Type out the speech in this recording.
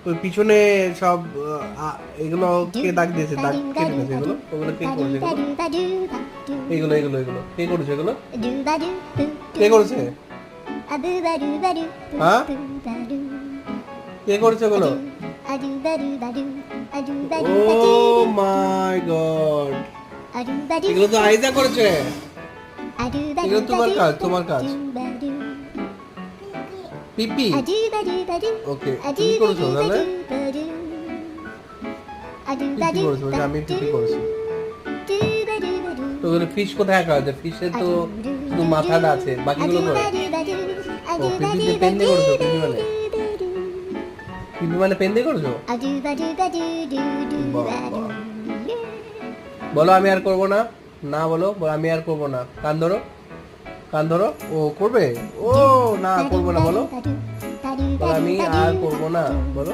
ওই পিছনে সব এগুলো কে দাগ দিয়েছে, দাগ কে দিয়েছে এগুলো, ওগুলো কে করেছে এগুলো, এগুলো এগুলো এগুলো কে করেছে, এগুলো কে করেছে? হ্যাঁ কে করেছে এগুলো? ও মাই গড, এগুলো তো আইজা করেছে। এগুলো তোমার কাজ, তোমার কাজ। পিপি ওকে, তুমি করেছো তাহলে? পিপি করেছো, বলছে আমি পিপি করেছি। তো ওগুলো ফিশ কোথায় কাজ? ফিশের তো শুধু মাথাটা আছে, বাকিগুলো করে। ও পিপি দিয়ে পেন দিয়ে করেছো, পিপি মানে, পিপি মানে পেন দিয়ে করেছো? বাবা। বলো আমি আর করবো না, না বলো, বলো আমি আর করবো না, কান ধরো, কান ধরো। ও করবে, ও না করবো না বলো, বলো আমি আর করবো না বলো।